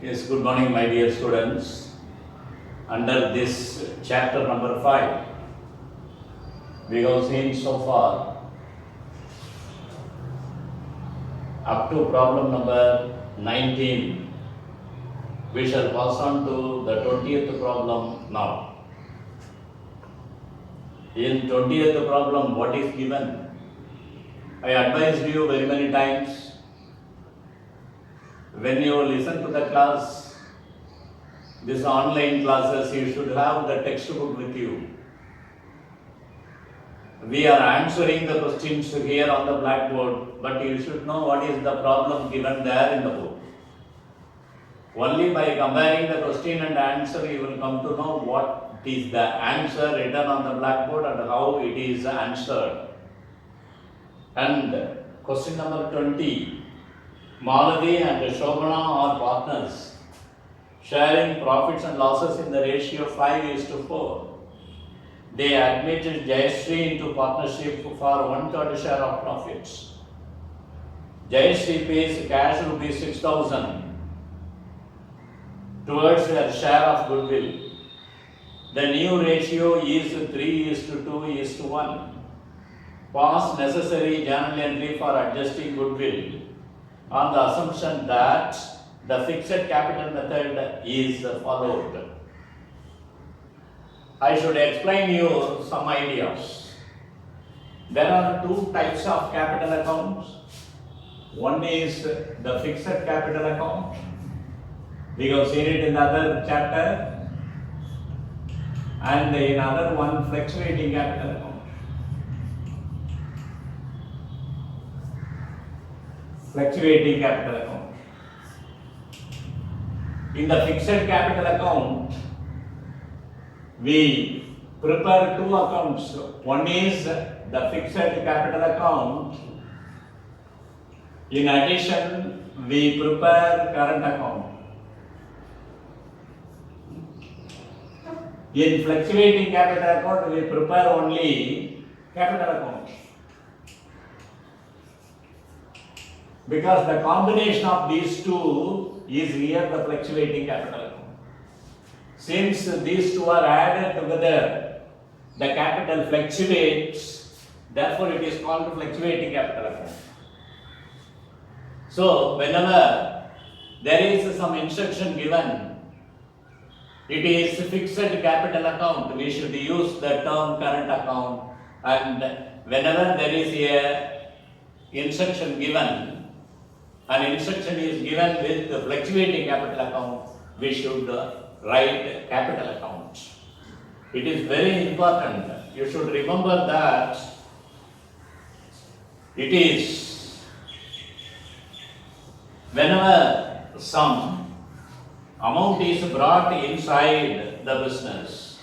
Yes, good morning, my dear students. Under this chapter number 5, we have seen so far up to problem number 19. We shall pass on to the 20th problem now. In 20th problem, what is given? I advised you very many times, when you listen to the class, these online classes, you should have the textbook with you. We are answering the questions here on the blackboard, but you should know what is the problem given there in the book. Only by comparing the question and answer, you will come to know what is the answer written on the blackboard and how it is answered. And question number 20, Malavi and Shobana are partners, sharing profits and losses in the ratio 5:4. They admitted Jayashree into partnership for 1/3 share of profits. Jayashree pays cash rupees 6,000 towards her share of goodwill. The new ratio is 3:2:1. Pass necessary journal entry for adjusting goodwill on the assumption that the fixed capital method is followed. I should explain you some ideas. There are two types of capital accounts. One is the fixed capital account. We have seen it in the other chapter. And in other one, fluctuating capital account. Fluctuating capital account. In the fixed capital account, we prepare two accounts. One is the fixed capital account. In addition, we prepare current account. In fluctuating capital account, we prepare only capital account. Because the combination of these two is here the fluctuating capital account. Since these two are added together, the capital fluctuates, therefore it is called fluctuating capital account. So, whenever there is some instruction given, it is fixed capital account, we should use the term current account, and whenever there is a instruction given, an instruction is given with the fluctuating capital account, we should write capital account. It is very important. You should remember that it is whenever some amount is brought inside the business,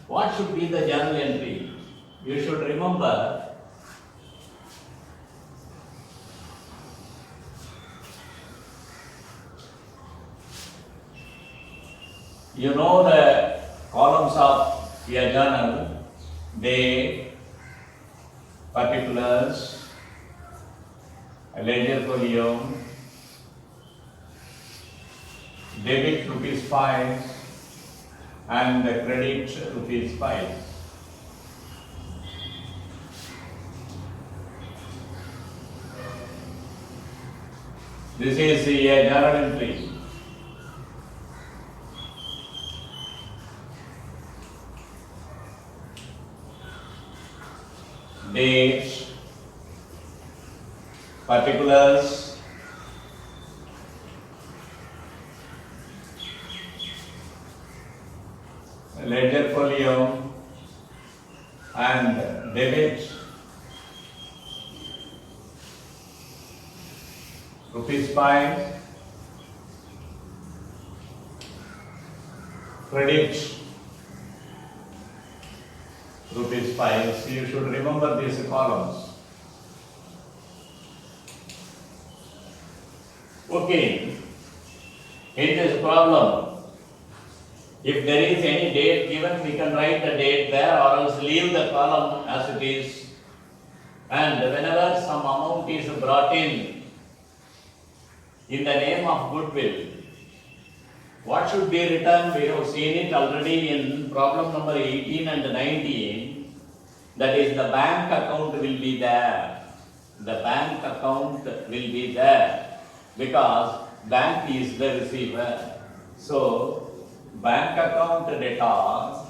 what should be the journal entry? You should remember you know the columns of a journal, date, particulars, ledger folio, debit ₹5 and credit ₹5. This is a journal entry. Date, particulars, ledger folio and debit ₹5, credit ₹5. So you should remember these columns. Okay, in this problem, if there is any date given, we can write the date there or else leave the column as it is. And whenever some amount is brought in the name of goodwill, should be written? We have seen it already in problem number 18 and 19. That is, the bank account will be there. The bank account will be there because bank is the receiver. So, bank account data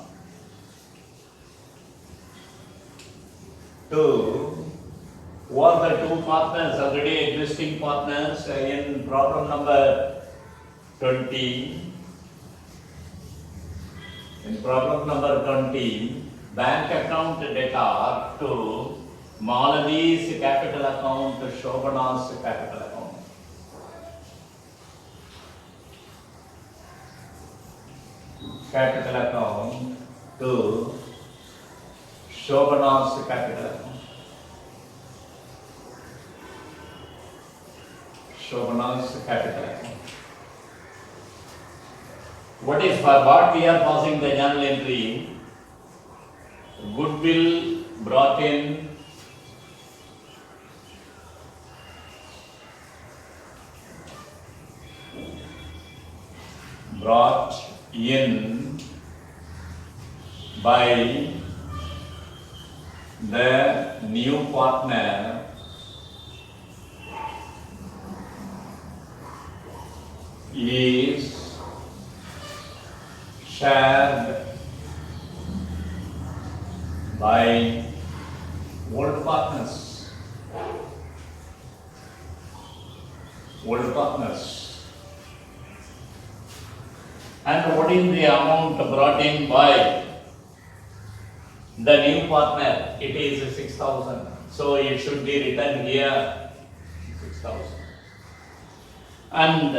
to who are the two partners, already existing partners in problem number 20. In problem number 20, bank account data to Maladi's capital account, Shobhana's capital account. Capital account to Shobhana's capital account. Shobhana's capital account. What we are passing the journal entry? Goodwill brought in, by the new partner is shared by old partners. And what is the amount brought in by the new partner? It is 6,000. So it should be written here 6,000. And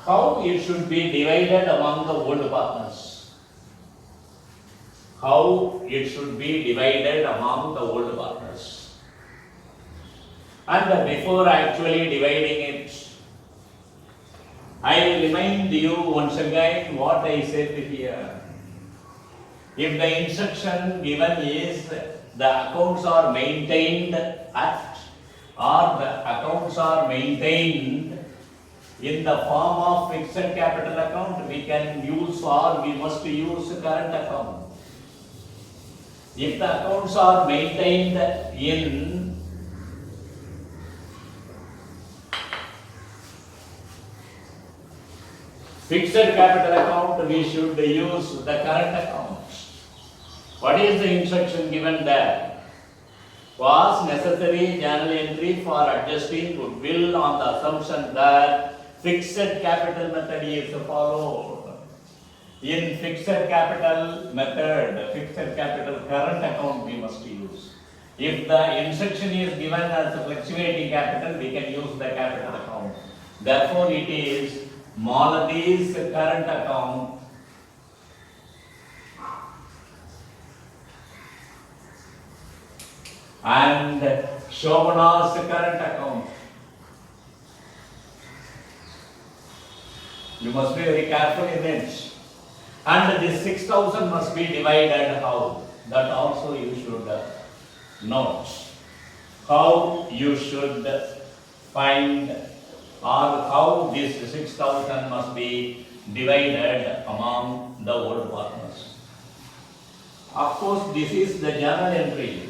how it should be divided among the old partners? How it should be divided among the old partners? And before actually dividing it, I will remind you once again what I said here. If the instruction given is the accounts are maintained at, or the accounts are maintained in the form of fixed capital account, we can use or we must use current account. If the accounts are maintained in fixed capital account, we should use the current account. What is the instruction given there? Was necessary journal entry for adjusting goodwill on the assumption that fixed capital method is followed. In fixed capital method, fixed capital current account we must use. If the instruction is given as a fluctuating capital, we can use the capital account. Therefore, it is Maladi's current account and Shobhana's current account. You must be very careful in it. And this 6,000 must be divided how? That also you should note. How you should find, or how this 6,000 must be divided among the old partners. Of course, this is the journal entry.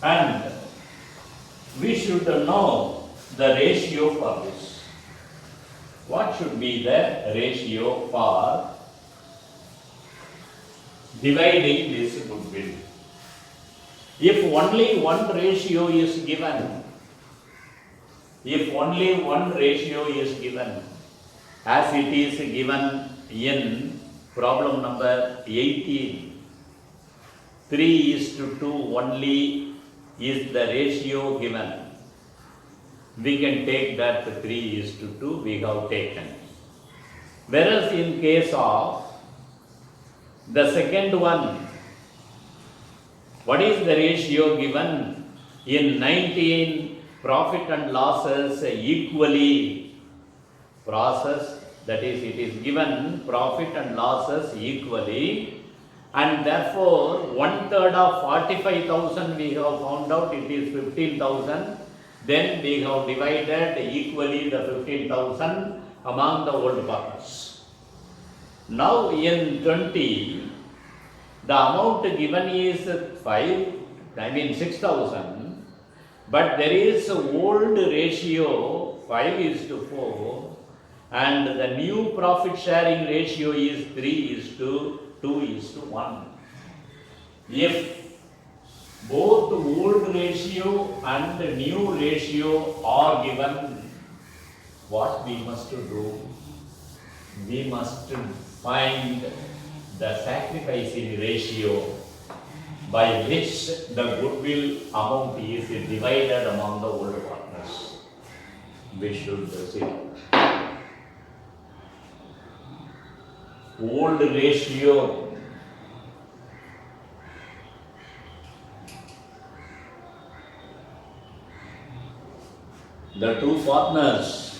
And we should know the ratio for this. What should be the ratio for dividing this goodwill? If only one ratio is given, as it is given in problem number 18, 3:2 only is the ratio given. We can take that 3:2 we have taken. Whereas in case of the second one, what is the ratio given? In 19, profit and losses equally processed, that is, it is given profit and losses equally, and therefore 1/3 of 45,000 we have found out, it is 15,000. Then we have divided equally the 15,000 among the old partners. Now in 20, the amount given is 6,000, but there is a old ratio 5:4, and the new profit sharing ratio is 3:2:1. If both old ratio and new ratio are given, what we must do? We must find the sacrificing ratio by which the goodwill amount is divided among the old partners. We should see. Old ratio. The two partners,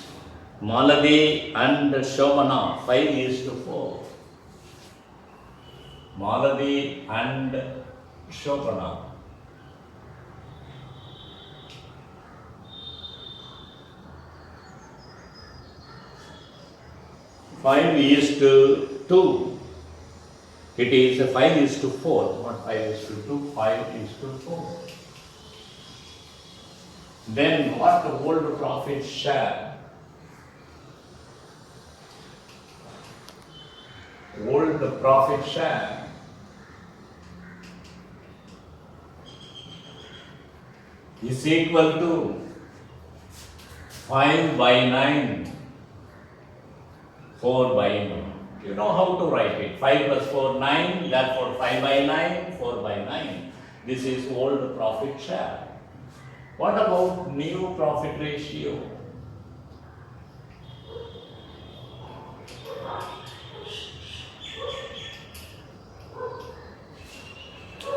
Maladi and Shobana, 5:4. Maladi and Shobana. Five is to 2. It is 5:4, not 5:2, 5:4. Then what the old profit share? Old profit share is equal to 5/9, 4/9. You know how to write it. 5 plus 4, 9, therefore 5/9, 4/9. This is old profit share. What about new profit ratio?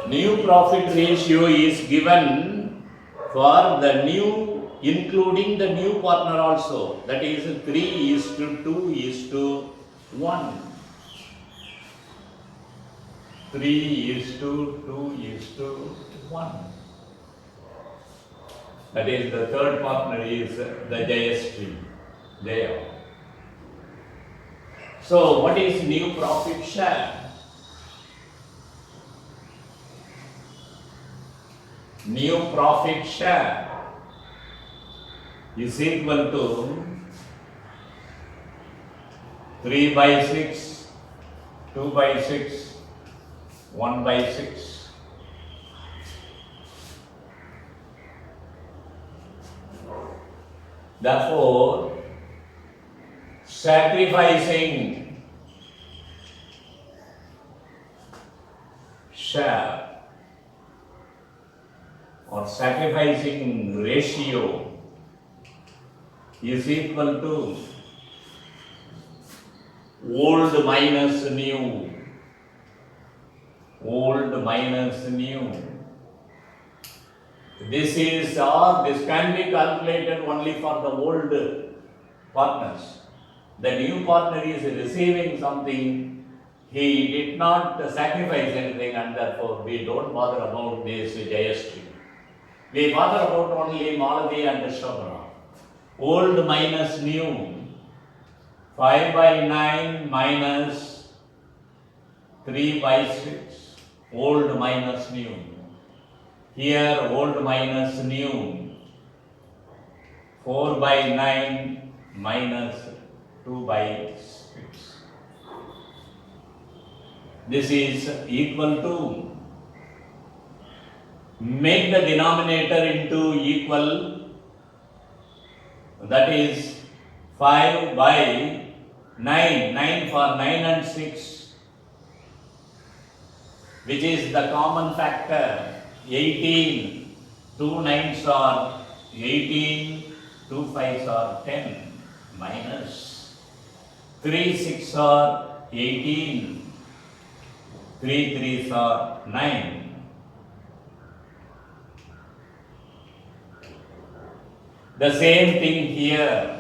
New profit ratio is given for the new, including the new partner also. That is 3:2:1. 3:2:1. That is, the third partner is the Jayashree there. So, what is new profit share? New profit share is equal to 3/6, 2/6, 1/6. Therefore, sacrificing share or sacrificing ratio is equal to old minus new. Old minus new. This can be calculated only for the old partners. The new partner is receiving something, he did not sacrifice anything, and therefore we don't bother about this Jayashree. We bother about only Maladi and Shobana. Old minus new, 5/9 minus 3/6, old minus new. Here old minus new, 4/9 minus 2/6. This is equal to, make the denominator into equal, that is 5/9, 9 for 9 and 6, which is the common factor. 18, 2 9s are 18, 2 5s are 10, minus 3 6 are 18, 3 3s are 9. The same thing here.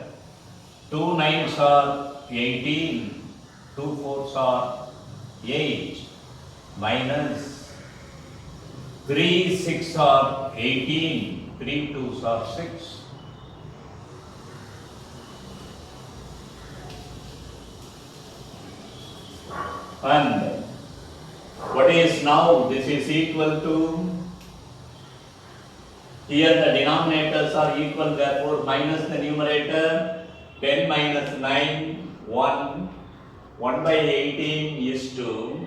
2 9s are 18, 2 4s are 8, minus 3 6 are 18, 3 2s are 6. And what is now? This is equal to, here the denominators are equal, therefore minus the numerator, 10 minus 9, 1, 1 by 18 is 2,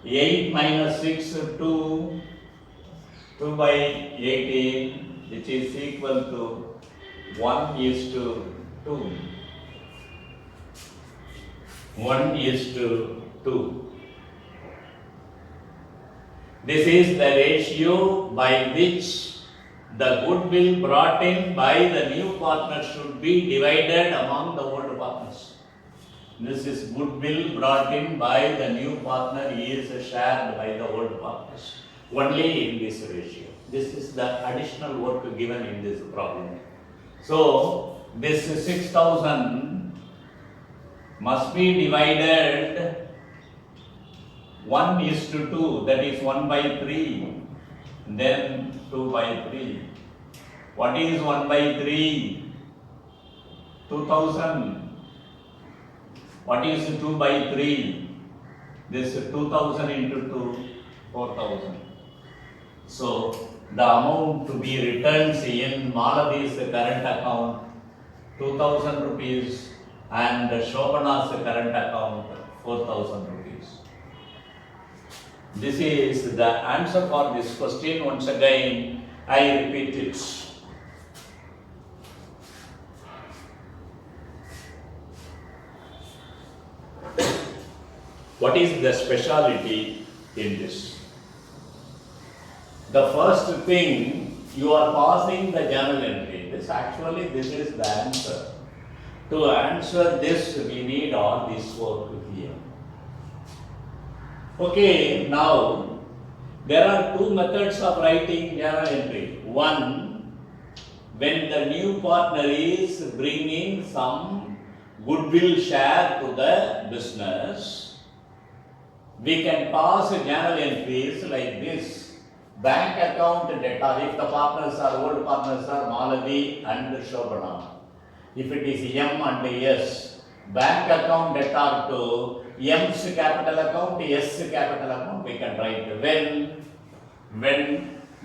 8 minus 6, 2, 2 by 18, which is equal to 1 is to 2. 1 is to 2. This is the ratio by which the goodwill brought in by the new partner should be divided among the old partners. This is goodwill brought in by the new partner is shared by the old partners. Only in this ratio. This is the additional work given in this problem. So, this 6,000 must be divided 1 is to 2, that is 1 by 3, then 2 by 3. What is 1 by 3? 2,000. What is 2 by 3? This 2,000 into 2, 4,000. So, the amount to be returned in Maladi's current account, 2,000 rupees, and Shobhana's current account, 4,000 rupees. This is the answer for this question. Once again, I repeat it. What is the speciality in this? The first thing, you are passing the journal entry. This is the answer. To answer this, we need all this work here. Okay, now there are two methods of writing journal entry. One, when the new partner is bringing some goodwill share to the business, we can pass journal entries like this. Bank account data, if the partners are old partners are Maladi and Shobhana. If it is M and S, bank account data to M's capital account, S capital account, we can write when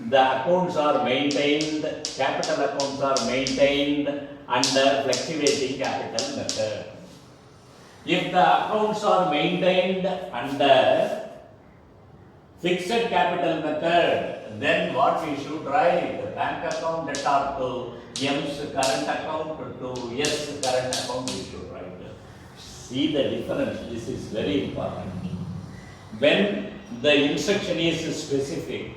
the accounts are maintained, capital accounts are maintained under fluctuating capital method. If the accounts are maintained under fixed capital method, then what we should write? The bank account data to M's current account to S current account we should write. See the difference, this is very important. When the instruction is specific,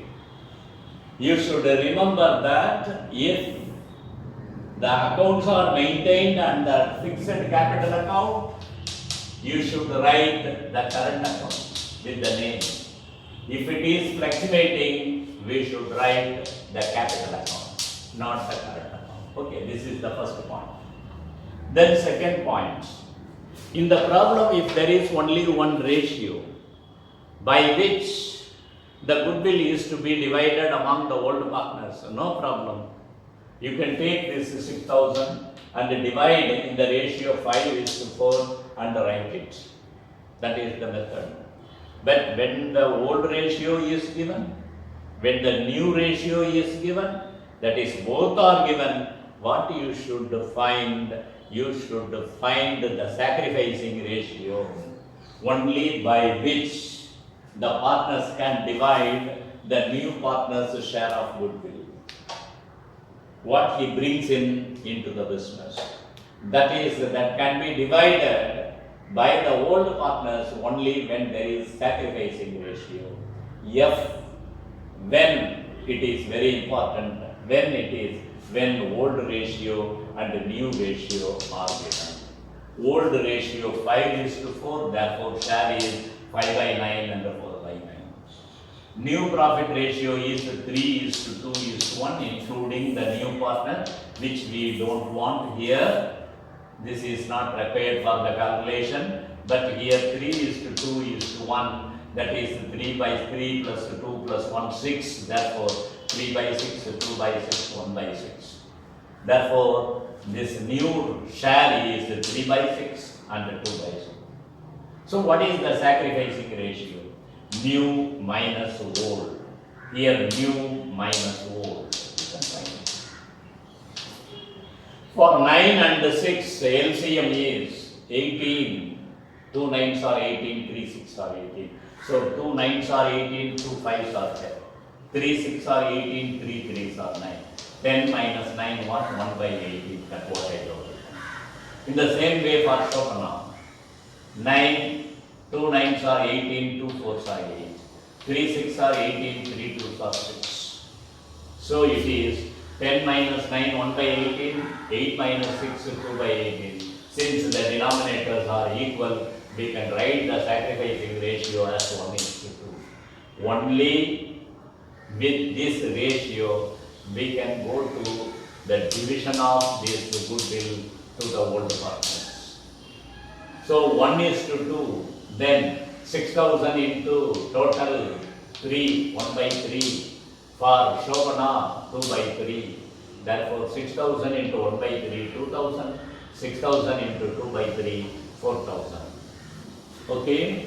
you should remember that if the accounts are maintained under fixed capital account, you should write the current account with the name. If it is fluctuating, we should write the capital account, not the current account. Okay, this is the first point. Then second point. In the problem, if there is only one ratio by which the goodwill is to be divided among the old partners, no problem. You can take this 6,000 and divide in the ratio 5:4 and write it. That is the method. But when the old ratio is given, when the new ratio is given, that is both are given, what you should find? You should find the sacrificing ratio only by which the partners can divide the new partner's share of goodwill. What he brings into the business. That can be divided by the old partners only when there is sacrificing ratio. When it is very important, when old ratio and new ratio are given. Old ratio 5:4, therefore share is 5/9 and 4/9. New profit ratio is 3:2:1, including the new partner, which we don't want here. This is not required for the calculation, but here 3:2:1, that is 3/3 plus 2 plus 1, 6, therefore 3/6, 2/6, 1/6. Therefore, this new share is 3/6 and 2/6. So what is the sacrificing ratio? New minus old. Here new minus old. You can find it. For 9 and 6, the LCM is 18. 2 9s are 18, 3 6 are 18. So 2 9s are 18, 2 5s are 10. 3 6 are 18, 3 3s are 9. 10 minus 9 what? 1 by 18. That's what I told you. In the same way for Schopenhauer. 9, 2 9s are 18, 2 4s are 8. 3 6 are 18, 3 2s are 6. So it is 10 minus 9, 1 by 18, 8 minus 6, 2 by 18. Since the denominators are equal, we can write the sacrificing ratio as 1:2. Only with this ratio, we can go to the division of this goodwill to the old partners. So 1:2, then 6,000 into total 3, 1 by 3. For Schopenhauer, 2 by 3. Therefore, 6,000 into 1 by 3, 2,000. 6,000 into 2 by 3, 4,000. Okay.